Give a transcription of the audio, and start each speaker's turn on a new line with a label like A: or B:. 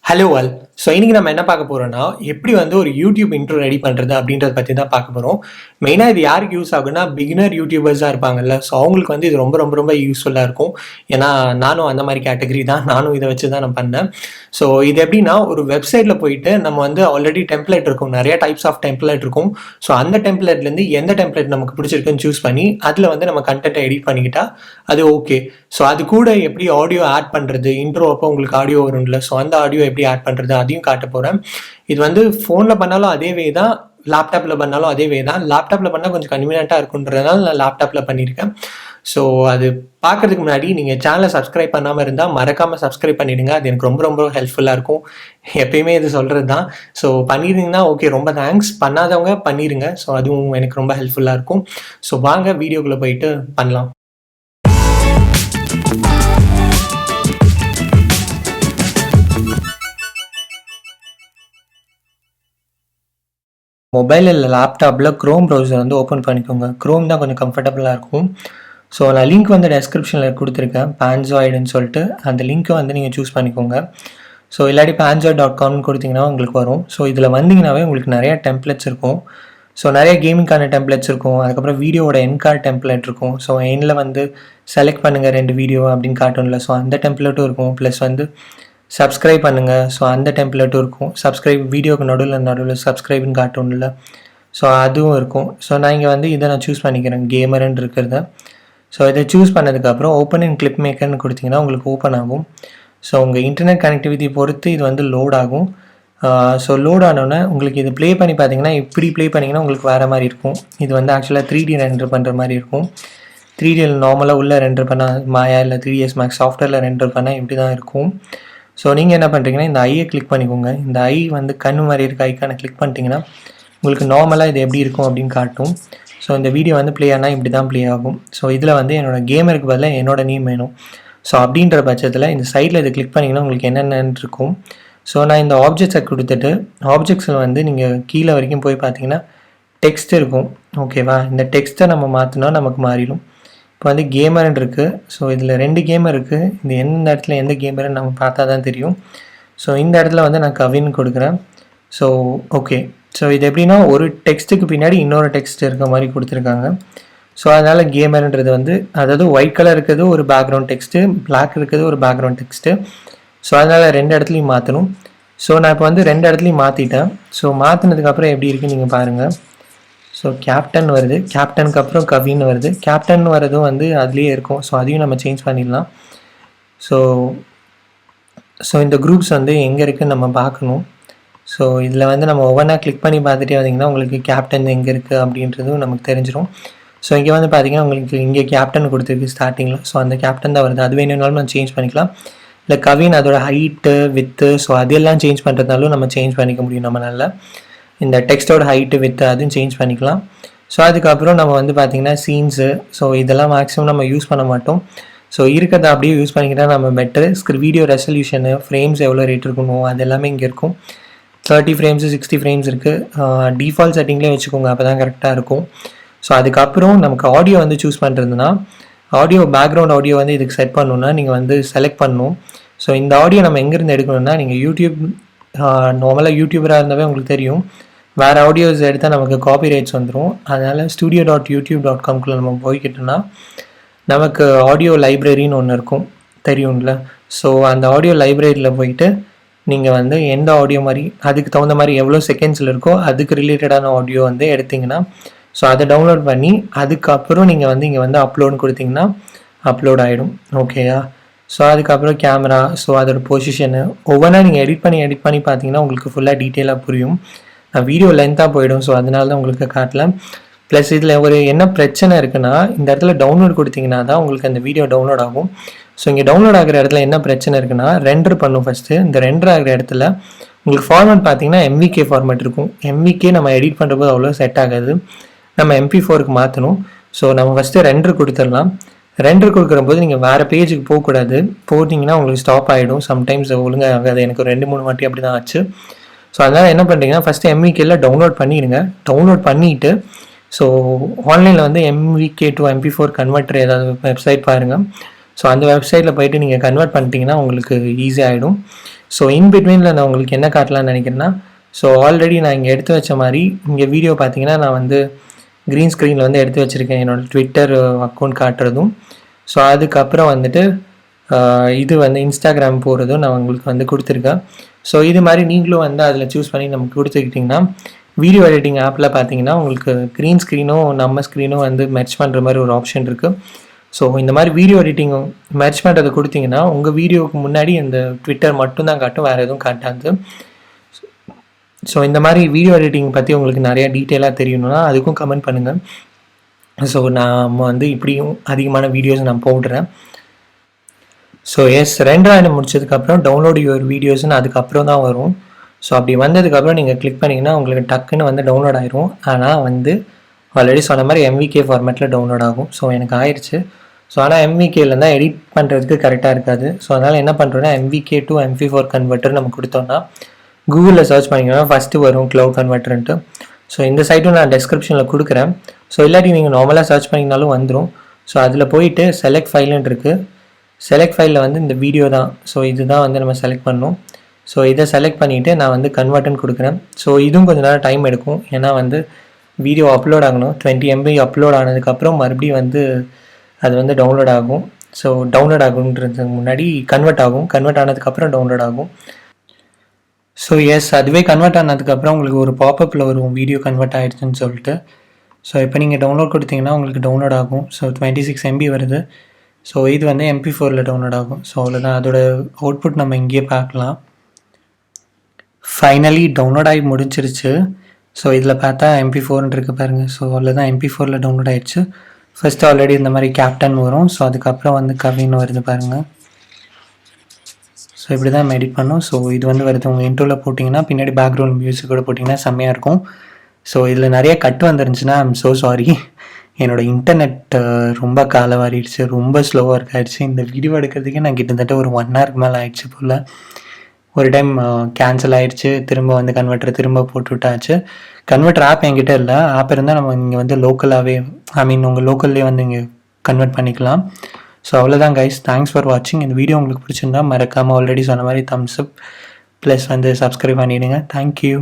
A: Hello all. So இன்னைக்கு நம்ம என்ன பார்க்க போறோம்னா, எப்படி வந்து ஒரு யூடியூப் இன்ட்ரோ ரெடி பண்றது அப்படின்றத பத்தி தான் பார்க்க போறோம். மெயினா இது யாருக்கு யூஸ் ஆகும்னா, பிகினர் யூடியூபர்ஸா இருப்பாங்கல்ல. ஸோ அவங்களுக்கு வந்து இது ரொம்ப ரொம்ப ரொம்ப யூஸ்ஃபுல்லா இருக்கும். ஏன்னா நானும் அந்த மாதிரி கேட்டகரி தான். நானும் இதை வச்சு தான் நான் பண்ணேன். ஸோ இது எப்படின்னா, ஒரு வெப்சைட்ல போயிட்டு நம்ம வந்து ஆல்ரெடி டெம்ப்ளேட் இருக்கும். நிறைய டைப்ஸ் ஆஃப் டெம்ப்ளேட் இருக்கும். ஸோ அந்த டெம்ப்ளேட்லேருந்து எந்த டெம்ப்ளேட் நமக்கு பிடிச்சிருக்குன்னு சூஸ் பண்ணி அதில் வந்து நம்ம கண்டென்ட்டை எடிட் பண்ணிக்கிட்டா அது ஓகே. ஸோ அது கூட எப்படி ஆடியோ ஆட் பண்ணுறது, இன்ட்ரோ அப்போ உங்களுக்கு ஆடியோ வரும்ல, ஸோ அந்த ஆடியோ எப்படி ஆட் பண்ணுறது அதையும் காட்ட போகிறேன். இது வந்து ஃபோனில் பண்ணாலும் அதே வே தான், லேப்டாப்பில் பண்ணாலும் அதே வே தான். லேப்டாப்பில் பண்ணால் கொஞ்சம் கன்வீனியண்ட்டாக இருக்குன்றதுனால நான் லேப்டாப்பில் பண்ணியிருக்கேன். ஸோ அது பார்க்கறதுக்கு முன்னாடி நீங்கள் சேனலை சப்ஸ்கிரைப் பண்ணாமல் இருந்தால் மறக்காமல் சப்ஸ்கிரைப் பண்ணிவிடுங்க. அது எனக்கு ரொம்ப ரொம்ப ஹெல்ப்ஃபுல்லாக இருக்கும். எப்பயுமே இது சொல்கிறது தான். ஸோ பண்ணியிருந்தீங்கன்னா ஓகே, ரொம்ப தேங்க்ஸ். பண்ணாதவங்க பண்ணிடுங்க. ஸோ அதுவும் எனக்கு ரொம்ப ஹெல்ப்ஃபுல்லாக இருக்கும். ஸோ வாங்க வீடியோக்குள்ளே போயிட்டு பண்ணலாம். மொபைல் இல்லை லேப்டாப்பில் க்ரோம் ப்ரௌசர் வந்து ஓப்பன் பண்ணிக்கோங்க. க்ரோம் தான் கொஞ்சம் கம்ஃபர்டபுளாக இருக்கும். ஸோ நான் லிங்க் வந்து டெஸ்கிரிப்ஷனில் கொடுத்துருக்கேன், பான்சாய்டுன்னு சொல்லிட்டு. அந்த லிங்க்கை வந்து நீங்கள் சூஸ் பண்ணிக்கோங்க. ஸோ இல்லாட்டி pansoi.comனு கொடுத்தீங்கன்னா உங்களுக்கு வரும். ஸோ இதில் வந்தீங்கன்னாவே உங்களுக்கு நிறையா டெம்ப்ளேட்ஸ் இருக்கும். ஸோ நிறைய கேமிங்கான டெம்ப்ளேட்ஸ் இருக்கும். அதுக்கப்புறம் வீடியோவோட என்கார்ட் டெம்ப்ளேட் இருக்கும். ஸோ எண்டில் வந்து செலக்ட் பண்ணுங்கள் 2 வீடியோ அப்படின்னு காட்டும்ல, ஸோ அந்த டெம்ப்ளேட்டும் இருக்கும். ப்ளஸ் வந்து சப்ஸ்கிரைப் பண்ணுங்கள், ஸோ அந்த டெம்ப்ளேட்டும் இருக்கும். சப்ஸ்கிரைப் வீடியோக்கு நடுவில் சப்ஸ்கிரைப்னு காட்டும்ல, ஸோ அதுவும் இருக்கும். ஸோ நான் இங்கே வந்து இதை நான் சூஸ் பண்ணிக்கிறேன், கேமர்ன்னு இருக்கிறத. ஸோ இதை சூஸ் பண்ணதுக்கப்புறம் ஓப்பன் இன் கிளிப் மேக்கர்னு கொடுத்தீங்கன்னா உங்களுக்கு ஓப்பன் ஆகும். ஸோ உங்கள் இன்டர்நெட் கனெக்டிவிட்டி பொறுத்து இது வந்து லோட் ஆகும். ஸோ லோட் ஆனோடனே உங்களுக்கு இது ப்ளே பண்ணி பார்த்தீங்கன்னா, இப்படி ப்ளே பண்ணிங்கன்னா உங்களுக்கு வேறு மாதிரி இருக்கும். இது வந்து ஆக்சுவலாக 3D ரெண்டர் பண்ணுற மாதிரி இருக்கும். 3Dயில் நார்மலாக உள்ளே ரெண்டர் பண்ணால் மாயா இல்லை 3ds Max சாஃப்ட்வேரில் ரெண்டர் பண்ணால் இப்படி தான் இருக்கும். ஸோ நீங்கள் என்ன பண்ணுறீங்கன்னா, இந்த ஐயை கிளிக் பண்ணிக்கோங்க. இந்த ஐ வந்து கண்ணு மாதிரி இருக்க ஐக்கானை கிளிக் பண்ணிட்டீங்கன்னா உங்களுக்கு நார்மலாக இது எப்படி இருக்கும் அப்படின்னு காட்டும். ஸோ இந்த வீடியோ வந்து ப்ளே ஆனால் இப்படி தான் ப்ளே ஆகும். ஸோ இதில் வந்து என்னோடய கேமருக்கு பதிலாக என்னோட நேம் வேணும். ஸோ அப்படின்ற பட்சத்தில் இந்த சைடில் இதை கிளிக் பண்ணிங்கன்னா உங்களுக்கு என்னென்னு இருக்கும். ஸோ நான் இந்த ஆப்ஜெக்ட்ஸை கொடுத்துட்டு, ஆப்ஜெக்ட்ஸில் வந்து நீங்கள் கீழே வரைக்கும் போய் பார்த்தீங்கன்னா டெக்ஸ்ட் இருக்கும். ஓகேவா, இந்த டெக்ஸ்ட்டை நம்ம மாற்றினா நமக்கு மாறிடும். இப்போ வந்து கேமர்ன்னு இருக்குது. ஸோ இதில் 2 கேமர் இருக்குது. இந்த எந்த இடத்துல எந்த கேமர்னு நம்ம பார்த்தா தான் தெரியும். ஸோ இந்த இடத்துல வந்து நான் கவின் கொடுக்குறேன். So okay. ஸோ இது எப்படின்னா, ஒரு டெக்ஸ்ட்டுக்கு பின்னாடி இன்னொரு டெக்ஸ்ட் இருக்க மாதிரி கொடுத்துருக்காங்க. ஸோ அதனால் கேமர்ன்றது வந்து, அதாவது ஒயிட் கலர் இருக்கிறது ஒரு பேக்ரவுண்ட் டெக்ஸ்ட்டு, பிளாக் இருக்கிறது ஒரு பேக்ரவுண்ட் டெக்ஸ்ட்டு. ஸோ அதனால் 2 இடத்துலையும் மாற்றணும். ஸோ நான் இப்போ வந்து 2 இடத்துலையும் மாற்றிட்டேன். ஸோ மாற்றினதுக்கப்புறம் எப்படி இருக்குன்னு நீங்கள் பாருங்கள். ஸோ கேப்டன் வருது, கேப்டனுக்கு அப்புறம் கவின்னு வருது. கேப்டன் வரதும் வந்து அதுலேயே இருக்கும். ஸோ அதையும் நம்ம சேஞ்ச் பண்ணிடலாம். ஸோ இந்த குரூப்ஸ் வந்து எங்கே இருக்குதுன்னு நம்ம பார்க்கணும். ஸோ இதில் வந்து நம்ம ஒவ்வொன்றா கிளிக் பண்ணி பார்த்துட்டே வந்தீங்கன்னா உங்களுக்கு கேப்டன் எங்கே இருக்குது அப்படின்றதும் நமக்கு தெரிஞ்சிடும். ஸோ இங்கே வந்து பார்த்தீங்கன்னா உங்களுக்கு இங்கே கேப்டன் கொடுத்துருக்கு ஸ்டார்டிங்கில். ஸோ அந்த கேப்டன் தான் வருது. அது வேணும்னாலும் நம்ம சேஞ்ச் பண்ணிக்கலாம். இல்லை கவின் அதோட ஹைட்டு, வித்து, ஸோ அதெல்லாம் சேஞ்ச் பண்ணுறதுனாலும் நம்ம சேஞ்ச் பண்ணிக்க முடியும் நம்மளால். இந்த டெக்ஸ்ட்டோட ஹைட்டு, வித்து அதுவும் சேஞ்ச் பண்ணிக்கலாம். ஸோ அதுக்கப்புறம் நம்ம வந்து பார்த்திங்கன்னா சீன்ஸு, ஸோ இதெல்லாம் மேக்ஸிமம் நம்ம யூஸ் பண்ண மாட்டோம். ஸோ இருக்கிறத அப்படியே யூஸ் பண்ணிக்கிட்டால் நம்ம பெட்டர். வீடியோ ரெசல்யூஷனு, ஃப்ரேம்ஸ் எவ்வளோ ரேட் இருக்கணும் அது எல்லாமே இங்கே இருக்கும். 30 ஃப்ரேம்ஸு 60 ஃப்ரேம்ஸ் இருக்குது. டிஃபால்ட் செட்டிங்லேயே வச்சுக்கோங்க, அப்போ தான் கரெக்டாக இருக்கும். ஸோ அதுக்கப்புறம் நமக்கு ஆடியோ வந்து சூஸ் பண்ணுறதுனா, ஆடியோ பேக்ரவுண்ட் ஆடியோ வந்து இதுக்கு செட் பண்ணணுன்னா நீங்கள் வந்து செலக்ட் பண்ணணும். ஸோ இந்த ஆடியோ நம்ம எங்கேருந்து எடுக்கணும்னா, நீங்கள் யூடியூப் நார்மலாக யூடியூபராக இருந்தாவே உங்களுக்கு தெரியும், வேறு ஆடியோஸ் எடுத்தால் நமக்கு காப்பிரைட்ஸ் வந்துடும். அதனால் studio.youtube.comக்குள்ளே நம்ம போய்கிட்டோன்னா நமக்கு ஆடியோ லைப்ரரின்னு ஒன்று இருக்கும், தெரியும்ல. ஸோ அந்த ஆடியோ லைப்ரரியில் போயிட்டு நீங்கள் வந்து எந்த ஆடியோ மாதிரி அதுக்கு தகுந்த மாதிரி எவ்வளோ செகண்ட்ஸில் இருக்கோ அதுக்கு ரிலேட்டடான ஆடியோ வந்து எடுத்திங்கன்னா, ஸோ அதை டவுன்லோட் பண்ணி அதுக்கப்புறம் நீங்கள் வந்து இங்கே வந்து அப்லோடுன்னு கொடுத்தீங்கன்னா அப்லோட் ஆகிடும். ஓகேயா. ஸோ அதுக்கப்புறம் கேமரா, ஸோ அதோட பொசிஷனு ஒவ்வொன்றா நீங்கள் எடிட் பண்ணி பார்த்தீங்கன்னா உங்களுக்கு ஃபுல்லாக டீட்டெயிலாக புரியும். வீடியோ லென்த்தாக போயிடும், ஸோ அதனால தான் உங்களுக்கு காட்டல. ப்ளஸ் இதில் ஒரு என்ன பிரச்சனை இருக்குன்னா, இந்த இடத்துல டவுன்லோட் கொடுத்தீங்கன்னா தான் உங்களுக்கு அந்த வீடியோ டவுன்லோட் ஆகும். ஸோ இங்கே டவுன்லோட் ஆகிற இடத்துல என்ன பிரச்சனை இருக்குன்னா, ரெண்டர் பண்ணும் ஃபஸ்ட்டு. இந்த ரெண்டர் ஆகிற இடத்துல உங்களுக்கு ஃபார்மேட் பார்த்தீங்கன்னா MVK ஃபார்மேட் இருக்கும். MVK நம்ம எடிட் பண்ணுறபோது அவ்வளோ செட் ஆகாது, நம்ம MP4க்கு மாற்றணும். ஸோ நம்ம ஃபஸ்ட்டு ரெண்டர் கொடுத்துடலாம். ரெண்டர் கொடுக்குறபோது நீங்கள் வேறு பேஜுக்கு போகக்கூடாது. போட்டிங்கன்னா உங்களுக்கு ஸ்டாப் ஆகிடும். சம்டைம்ஸ் ஒழுங்காக ஆகாது. எனக்கு ஒரு 2-3 வாட்டி அப்படி தான் ஆச்சு. ஸோ அதனால் என்ன பண்ணுறீங்கன்னா, ஃபஸ்ட்டு MVKல டவுன்லோட் பண்ணிடுங்க. டவுன்லோட் பண்ணிவிட்டு ஸோ ஆன்லைனில் வந்து MVK to MP4 கன்வெர்ட்டர் ஏதாவது வெப்சைட் பாருங்கள். ஸோ அந்த வெப்சைட்டில் போய்ட்டு நீங்கள் கன்வெர்ட் பண்ணிட்டீங்கன்னா உங்களுக்கு ஈஸியாகிடும். ஸோ இன் பிட்வீனில் நான் உங்களுக்கு என்ன காட்டலாம்னு நினைக்கிறேன்னா, ஸோ ஆல்ரெடி நான் இங்கே எடுத்து வச்ச மாதிரி இங்கே வீடியோ பார்த்தீங்கன்னா நான் வந்து க்ரீன் ஸ்க்ரீனில் வந்து எடுத்து வச்சுருக்கேன் என்னோடய ட்விட்டர் அக்கௌண்ட் காட்டுறதும். ஸோ அதுக்கப்புறம் வந்துட்டு இது வந்து இன்ஸ்டாகிராம் போகிறதும் நான் உங்களுக்கு வந்து கொடுத்துருக்கேன். ஸோ இது மாதிரி நீங்களும் வந்து அதில் சூஸ் பண்ணி நமக்கு கொடுத்துக்கிட்டிங்கன்னா வீடியோ எடிட்டிங் ஆப்பில் பார்த்தீங்கன்னா உங்களுக்கு க்ரீன் ஸ்க்ரீனும் நம்ம ஸ்க்ரீனும் வந்து மெர்ஜ் பண்ணுற மாதிரி ஒரு ஆப்ஷன் இருக்குது. ஸோ இந்த மாதிரி வீடியோ எடிட்டிங் மெர்ஜ் பண்ணுறது கொடுத்தீங்கன்னா உங்கள் வீடியோவுக்கு முன்னாடி அந்த ட்விட்டர் மட்டும்தான் காட்டும், வேறு எதுவும் காட்டாது. ஸோ இந்த மாதிரி வீடியோ எடிட்டிங் பற்றி உங்களுக்கு நிறையா டீட்டெயிலாக தெரியணும்னா அதுக்கும் கமெண்ட் பண்ணுங்கள். ஸோ நான் வந்து இப்படியும் அதிகமான வீடியோஸ் நான் போடுறேன். ஸோ எஸ் 2 முடிச்சதுக்கப்புறம் டவுன்லோட் யுவர் வீடியோஸ்னு அதுக்கப்புறம் தான் வரும். ஸோ அப்படி வந்ததுக்கப்புறம் நீங்கள் கிளிக் பண்ணிங்கன்னா உங்களுக்கு டக்குன்னு வந்து டவுன்லோட் ஆயிரும். ஆனால் வந்து ஆல்ரெடி சொன்ன மாதிரி MVK ஃபார்மேட்டில் டவுன்லோட் ஆகும். ஸோ எனக்கு ஆயிடுச்சு. ஸோ ஆனால் MVKல தான் எடிட் பண்ணுறதுக்கு கரெக்டாக இருக்காது. ஸோ அதனால் என்ன பண்ணுறோன்னா MVK to MP4 கன்வெர்ட்டர் நம்ம கொடுத்தோன்னா கூகுளில் சர்ச் பண்ணிங்கன்னா ஃபஸ்ட்டு வரும் க்ளவுட் கன்வெர்ட்டர்ன்ட்டு. ஸோ இந்த சைட்டும் நான் டெஸ்கிரிப்ஷனில் கொடுக்குறேன். ஸோ இல்லாட்டி நீங்கள் நார்மலாக சர்ச் பண்ணிங்கனாலும் வந்துடும். ஸோ அதில் போயிட்டு செலக்ட் ஃபைல்னு இருக்குது. செலக்ட் ஃபைலில் வந்து இந்த வீடியோ தான். ஸோ இதுதான் வந்து நம்ம செலக்ட் பண்ணணும். ஸோ இதை செலக்ட் பண்ணிவிட்டு நான் வந்து கன்வெர்ட்னு கொடுக்குறேன். ஸோ இதுவும் கொஞ்சம் நேரம் டைம் எடுக்கும். ஏன்னா வந்து வீடியோ அப்லோட் ஆகணும். 20 MB அப்லோட் ஆனதுக்கப்புறம் மறுபடியும் வந்து அது வந்து டவுன்லோட் ஆகும். ஸோ டவுன்லோட் ஆகுன்றதுக்கு முன்னாடி கன்வெர்ட் ஆகும். கன்வெர்ட் ஆனதுக்கப்புறம் டவுன்லோட் ஆகும். ஸோ எஸ் அதுவே கன்வெர்ட் ஆனதுக்கப்புறம் உங்களுக்கு ஒரு பாப்பப்பில் வரும் வீடியோ கன்வெர்ட் ஆகிடுச்சுன்னு சொல்லிட்டு. ஸோ இப்போ நீங்கள் டவுன்லோட் கொடுத்தீங்கன்னா உங்களுக்கு டவுன்லோட் ஆகும். ஸோ 26 MB வருது. ஸோ இது வந்து MP4ல் டவுன்லோட் ஆகும். ஸோ அவ்வளோதான், அதோட அவுட்புட் நம்ம இங்கேயே பார்க்கலாம். ஃபைனலி டவுன்லோட் ஆகி முடிஞ்சிருச்சு. ஸோ இதில் பார்த்தா MP4 இருக்குது பாருங்கள். ஸோ அவ்வளோதான், MP4ல் டவுன்லோட் ஆகிடுச்சு. ஃபஸ்ட்டு ஆல்ரெடி இந்த மாதிரி கேப்டன் வரும். ஸோ அதுக்கப்புறம் வந்து கவின் வருது பாருங்கள். ஸோ இப்படி தான் நம்ம எடிட் பண்ணோம். ஸோ இது வந்து வருது. உங்கள் இன்ட்ரோவில் போட்டிங்கன்னா பின்னாடி பேக்ரவுண்ட் மியூசிக்கோட போட்டிங்கன்னா செம்மையாக இருக்கும். ஸோ இதில் நிறைய கட் வந்துருந்துச்சுன்னா ஐம் ஸோ சாரி. என்னோடய இன்டர்நெட் ரொம்ப காலவாரிடுச்சு, ரொம்ப ஸ்லோவாக இருக்காயிடுச்சு. இந்த வீடியோ எடுக்கிறதுக்கே நான் கிட்டத்தட்ட ஒரு 1 ஹவருக்கு மேலே ஆயிடுச்சு போல். ஒரு டைம் கேன்சல் ஆகிடுச்சு. திரும்ப வந்து கன்வெர்ட்டர் திரும்ப போட்டு விட்டாச்சு. கன்வெர்ட்டர் ஆப் என்கிட்ட இல்லை. ஆப் இருந்தால் நம்ம இங்கே வந்து லோக்கலாகவே உங்கள் லோக்கல்லே வந்து இங்கே கன்வெர்ட் பண்ணிக்கலாம். ஸோ அவ்வளோதான் கைஸ், தேங்க்ஸ் ஃபார் வாட்சிங். இந்த வீடியோ உங்களுக்கு பிடிச்சிருந்தா மறக்காமல் ஆல்ரெடி சொன்ன மாதிரி தம்ஸ் அப் ப்ளஸ் வந்து சப்ஸ்கிரைப் பண்ணிவிடுங்க. தேங்க்யூ.